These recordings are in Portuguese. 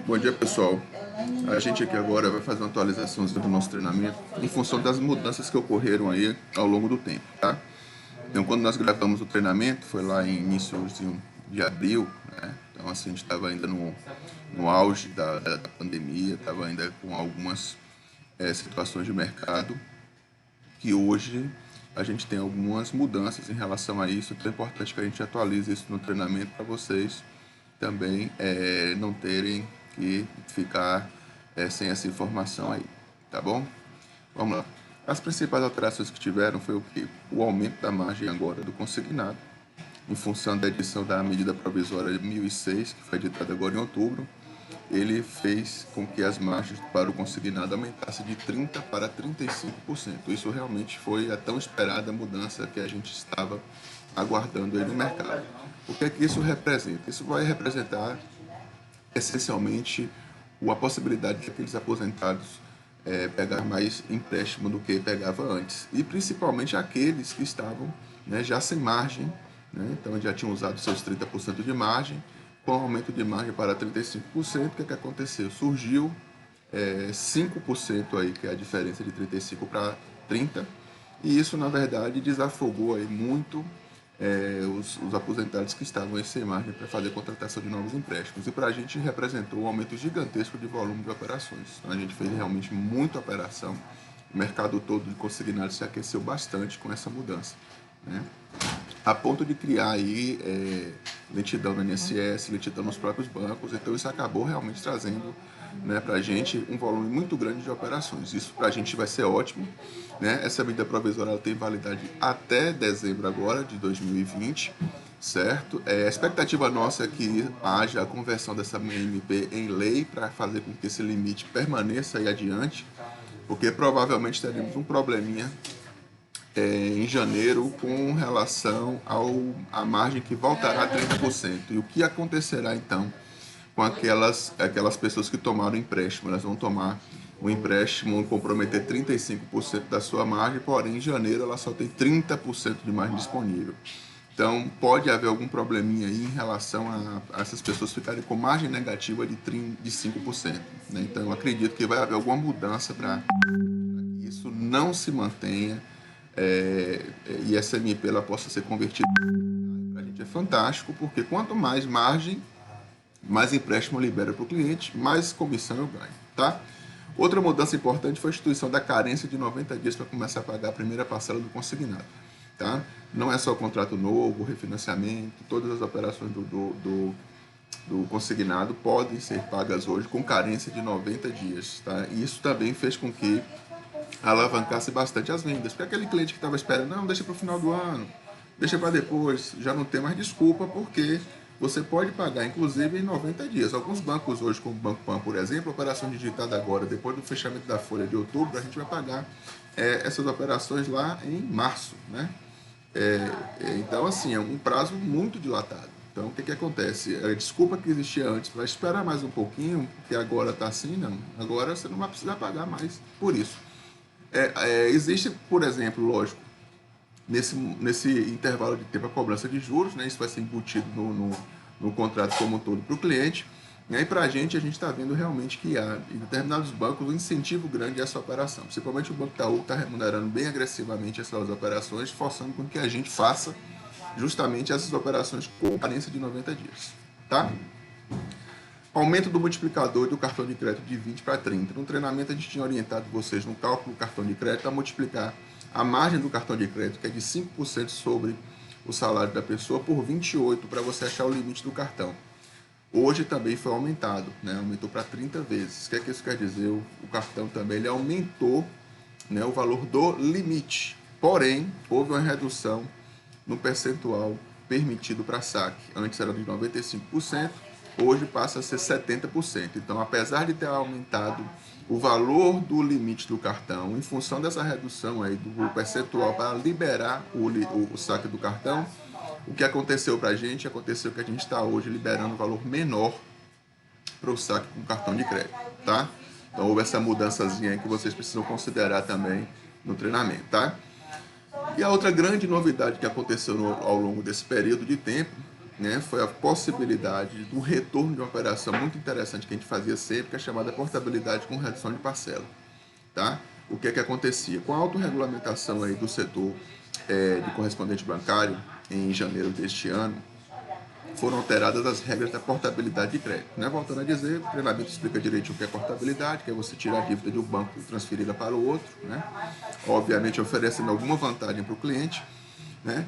Bom dia, pessoal. A gente aqui agora vai fazer uma atualização do nosso treinamento em função das mudanças que ocorreram aí ao longo do tempo, tá? Então, quando nós gravamos o treinamento, foi lá em início de abril, né? Então, assim, a gente estava ainda no auge da pandemia, estava ainda com algumas situações de mercado que hoje a gente tem algumas mudanças em relação a isso. Então é importante que a gente atualize isso no treinamento para vocês também não terem que ficar sem essa informação aí, tá bom? Vamos lá. As principais alterações que tiveram foi o que? O aumento da margem agora do consignado, em função da edição da medida provisória 1006, que foi editada agora em outubro. Ele fez com que as margens para o consignado aumentassem de 30% para 35%. Isso realmente foi a tão esperada mudança que a gente estava aguardando aí no mercado. O que é que isso representa? Isso vai representar essencialmente a possibilidade de aqueles aposentados pegar mais empréstimo do que pegava antes. E principalmente aqueles que estavam, né, já sem margem, né, então já tinham usado seus 30% de margem, com aumento de margem para 35%, o que aconteceu? Surgiu 5% aí, que é a diferença de 35 para 30, e isso na verdade desafogou aí muito os aposentados que estavam sem margem para fazer contratação de novos empréstimos. E para a gente representou um aumento gigantesco de volume de operações. Então, a gente fez realmente muita operação. O mercado todo de consignados se aqueceu bastante com essa mudança, né? A ponto de criar aí lentidão no INSS, lentidão nos próprios bancos. Então isso acabou realmente trazendo, né, para a gente um volume muito grande de operações. Isso para a gente vai ser ótimo, né? Essa medida provisória ela tem validade até dezembro agora de 2020, certo? A expectativa nossa é que haja a conversão dessa MP em lei para fazer com que esse limite permaneça aí adiante, porque provavelmente teremos um probleminha em janeiro com relação à margem que voltará a 30%. E o que acontecerá então com aquelas pessoas que tomaram empréstimo? Elas vão tomar um empréstimo e comprometer 35% da sua margem, porém em janeiro ela só tem 30% de margem disponível. Então pode haver algum probleminha aí em relação a essas pessoas ficarem com margem negativa de 5%. Né? Então eu acredito que vai haver alguma mudança para que isso não se mantenha e essa MP ela possa ser convertida. Para a gente é fantástico, porque quanto mais margem, mais empréstimo libera para o cliente, mais comissão eu ganho, tá? Outra mudança importante foi a instituição da carência de 90 dias para começar a pagar a primeira parcela do consignado, tá? Não é só contrato novo, refinanciamento, todas as operações do consignado podem ser pagas hoje com carência de 90 dias, tá? E isso também fez com que alavancasse bastante as vendas, porque aquele cliente que estava esperando, não, deixa para o final do ano, deixa para depois, já não tem mais desculpa, porque você pode pagar, inclusive, em 90 dias. Alguns bancos hoje, como o Banco Pan, por exemplo, operação digitada agora, depois do fechamento da folha de outubro, a gente vai pagar essas operações lá em março, né? Então, assim, é um prazo muito dilatado. Então, o que acontece? A desculpa que existia antes, vai esperar mais um pouquinho, porque agora está assim, não. Agora você não vai precisar pagar mais por isso. Existe, por exemplo, lógico, nesse intervalo de tempo a cobrança de juros, né? Isso vai ser embutido no contrato como um todo para o cliente. E aí, para a gente está vendo realmente que há, em determinados bancos, um incentivo grande a essa operação. Principalmente o Banco Itaú está remunerando bem agressivamente essas operações, forçando com que a gente faça justamente essas operações com carência de 90 dias. Tá? Aumento do multiplicador do cartão de crédito de 20 para 30. No treinamento a gente tinha orientado vocês no cálculo do cartão de crédito a multiplicar a margem do cartão de crédito, que é de 5% sobre o salário da pessoa, por 28 para você achar o limite do cartão. Hoje também foi aumentado, né? Aumentou para 30 vezes. O que é que isso quer dizer? O cartão também ele aumentou, né, o valor do limite. Porém, houve uma redução no percentual permitido para saque. Antes era de 95%, hoje passa a ser 70%. Então, apesar de ter aumentado o valor do limite do cartão, em função dessa redução aí do percentual para liberar o saque do cartão, o que aconteceu para a gente? Aconteceu que a gente está hoje liberando um valor menor para o saque com cartão de crédito, tá? Então houve essa mudançazinha aí que vocês precisam considerar também no treinamento, tá? E a outra grande novidade que aconteceu ao longo desse período de tempo né, foi a possibilidade do retorno de uma operação muito interessante que a gente fazia sempre, que é chamada portabilidade com redução de parcela. Tá? O que é que acontecia? Com a autorregulamentação aí do setor de correspondente bancário, em janeiro deste ano, foram alteradas as regras da portabilidade de crédito. Né? Voltando a dizer, o treinamento explica direitinho o que é portabilidade, que é você tirar a dívida de um banco e transferi-la para o outro, né? Obviamente oferecendo alguma vantagem para o cliente. Né?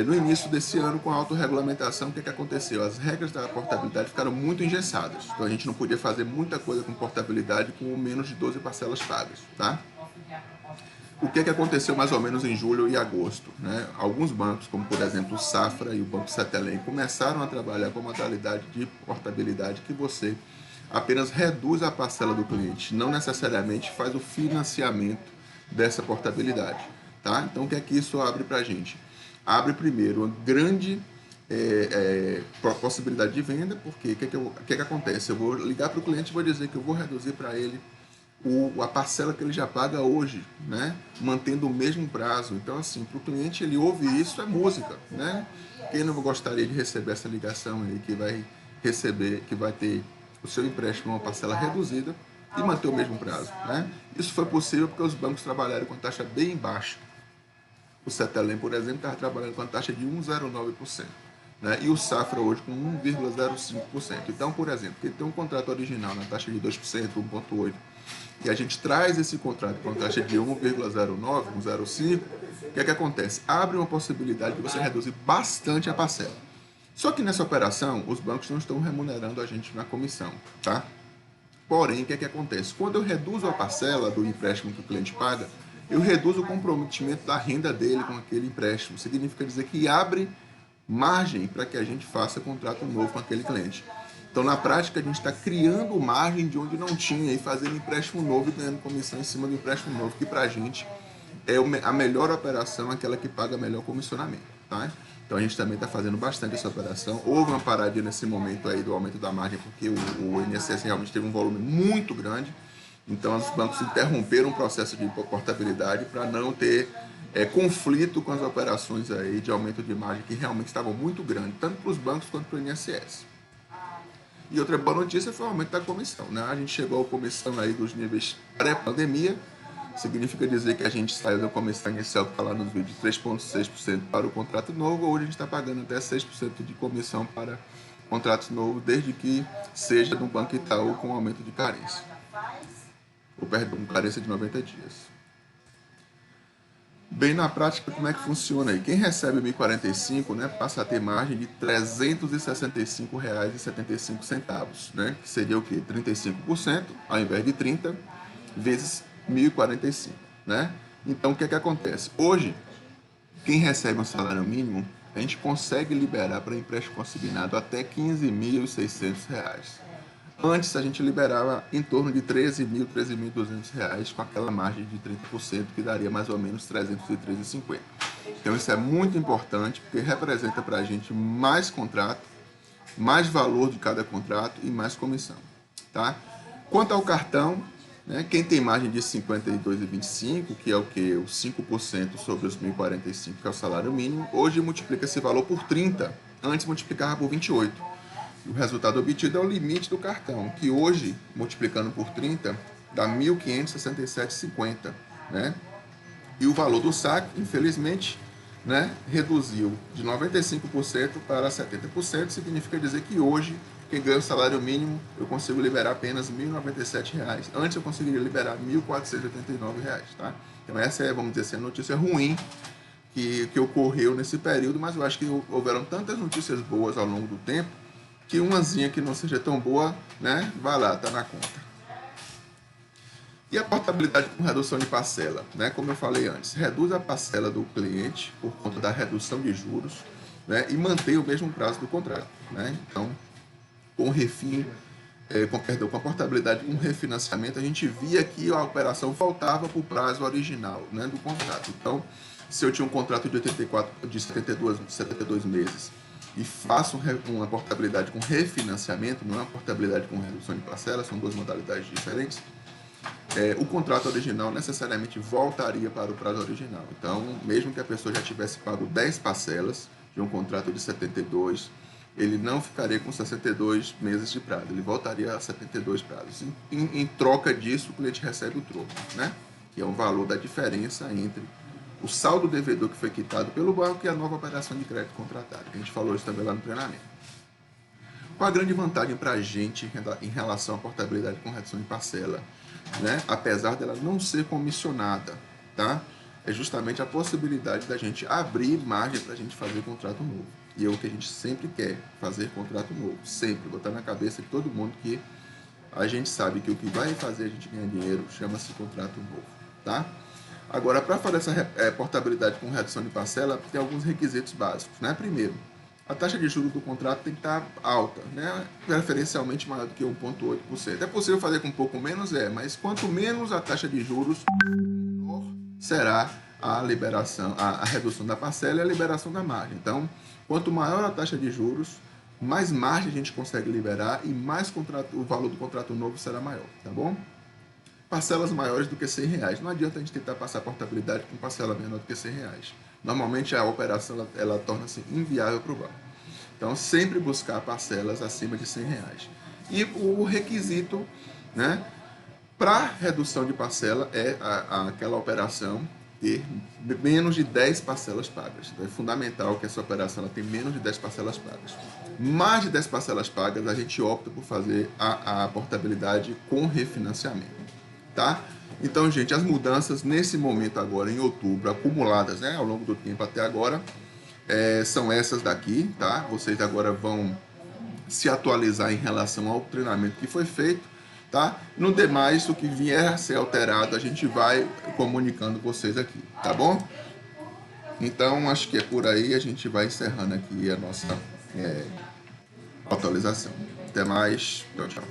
No início desse ano, com a autorregulamentação, o que aconteceu? As regras da portabilidade ficaram muito engessadas. Então a gente não podia fazer muita coisa com portabilidade com menos de 12 parcelas pagas. Tá? O que aconteceu mais ou menos em julho e agosto? Né? Alguns bancos, como por exemplo o Safra e o Banco Satelém, começaram a trabalhar com a modalidade de portabilidade que você apenas reduz a parcela do cliente, não necessariamente faz o financiamento dessa portabilidade. Tá? Então o que é que isso abre para a gente? Abre primeiro uma grande possibilidade de venda, porque o que acontece? Eu vou ligar para o cliente e vou dizer que eu vou reduzir para ele a parcela que ele já paga hoje, né? Mantendo o mesmo prazo. Então, assim, para o cliente, ele ouve isso, é música, né? Quem não gostaria de receber essa ligação aí, que vai receber, que vai ter o seu empréstimo uma parcela reduzida e manter o mesmo prazo, né? Isso foi possível porque os bancos trabalharam com taxa bem baixa. O Cetelem, por exemplo, estava trabalhando com a taxa de 1,09%. Né? E o Safra hoje com 1,05%. Então, por exemplo, quem tem um contrato original na taxa de 2%, 1,8%, e a gente traz esse contrato com a taxa de 1,09, 1,05, o que é que acontece? Abre uma possibilidade de você reduzir bastante a parcela. Só que nessa operação, os bancos não estão remunerando a gente na comissão, tá? Porém, o que é que acontece? Quando eu reduzo a parcela do empréstimo que o cliente paga, eu reduzo o comprometimento da renda dele com aquele empréstimo. Significa dizer que abre margem para que a gente faça contrato novo com aquele cliente. Então, na prática, a gente está criando margem de onde não tinha e fazendo empréstimo novo e ganhando comissão em cima do empréstimo novo, que para a gente é a melhor operação, aquela que paga melhor comissionamento. Tá? Então, a gente também está fazendo bastante essa operação. Houve uma paradinha nesse momento aí do aumento da margem, porque o INSS realmente teve um volume muito grande. Então, os bancos interromperam o processo de portabilidade para não ter conflito com as operações aí de aumento de margem que realmente estavam muito grandes, tanto para os bancos quanto para o INSS. E outra boa notícia foi o aumento da comissão. Né? A gente chegou à comissão aí dos níveis pré-pandemia, significa dizer que a gente saiu da comissão inicial que está lá nos vídeos 3,6% para o contrato novo, hoje a gente está pagando até 6% de comissão para contratos novos, desde que seja do Banco Itaú com aumento de carência. Ou perdão, carência de 90 dias. Bem na prática, como é que funciona aí? Quem recebe o 1.045, né, passa a ter margem de R$ 365,75, né, que seria o quê? 35%, ao invés de 30, vezes 1.045, né? Então, o que é que acontece? Hoje, quem recebe um salário mínimo, a gente consegue liberar para empréstimo consignado até R$ 15.600. Antes a gente liberava em torno de R$ 13.000, R$ 13.200 com aquela margem de 30%, que daria mais ou menos R$ 313,50. Então isso é muito importante, porque representa para a gente mais contrato, mais valor de cada contrato e mais comissão. Tá? Quanto ao cartão, né, quem tem margem de 52,25, que é o que? Os 5% sobre os 1.045, que é o salário mínimo, hoje multiplica esse valor por 30, antes multiplicava por 28. O resultado obtido é o limite do cartão, que hoje, multiplicando por 30, dá R$ 1.567,50, né? E o valor do saque, infelizmente, né, reduziu de 95% para 70%, significa dizer que hoje, quem ganha o salário mínimo, eu consigo liberar apenas R$ 1.097. Antes eu conseguiria liberar R$ 1.489, tá? Então essa é, vamos dizer assim, a notícia ruim que ocorreu nesse período, mas eu acho que houveram tantas notícias boas ao longo do tempo, que umazinha que não seja tão boa, né, vai lá, tá na conta. E a portabilidade com redução de parcela, né, como eu falei antes, reduz a parcela do cliente por conta da redução de juros, né, e mantém o mesmo prazo do contrato, né? Então, com a portabilidade com refinanciamento, a gente via que a operação faltava para o prazo original, né, do contrato. Então, se eu tinha um contrato de 72 meses e faço uma portabilidade com refinanciamento, não é uma portabilidade com redução de parcela, são duas modalidades diferentes, o contrato original necessariamente voltaria para o prazo original. Então, mesmo que a pessoa já tivesse pago 10 parcelas de um contrato de 72, ele não ficaria com 62 meses de prazo, ele voltaria a 72 prazos. Em troca disso, o cliente recebe o troco, né? Que é o valor da diferença entre o saldo devedor que foi quitado pelo banco e a nova operação de crédito contratada. A gente falou isso também lá no treinamento. Qual a grande vantagem para a gente em relação à portabilidade com redução de parcela? Né? Apesar dela não ser comissionada, tá? É justamente a possibilidade da gente abrir margem para a gente fazer contrato novo. E é o que a gente sempre quer, fazer contrato novo. Sempre, botar na cabeça de todo mundo que a gente sabe que o que vai fazer a gente ganhar dinheiro chama-se contrato novo, tá? Agora, para fazer essa portabilidade com redução de parcela, tem alguns requisitos básicos, né? Primeiro, a taxa de juros do contrato tem que estar alta, né? Preferencialmente maior do que 1,8%. É possível fazer com um pouco menos? Mas quanto menos a taxa de juros, menor será a liberação, a redução da parcela e a liberação da margem. Então, quanto maior a taxa de juros, mais margem a gente consegue liberar e mais o valor do contrato novo será maior, tá bom? Parcelas maiores do que R$100. Não adianta a gente tentar passar a portabilidade com parcela menor do que R$100. Normalmente a operação ela torna-se inviável para o banco. Então, sempre buscar parcelas acima de R$100. E o requisito, né, para redução de parcela é aquela operação ter menos de 10 parcelas pagas. Então, é fundamental que essa operação ela tenha menos de 10 parcelas pagas. Mais de 10 parcelas pagas, a gente opta por fazer a portabilidade com refinanciamento. Tá? Então, gente, as mudanças nesse momento agora, em outubro, acumuladas, né, ao longo do tempo até agora, são essas daqui, tá? Vocês agora vão se atualizar em relação ao treinamento que foi feito, tá? No demais, o que vier a ser alterado, a gente vai comunicando vocês aqui, tá bom? Então, acho que é por aí, a gente vai encerrando aqui a nossa atualização. Até mais, tchau, tchau.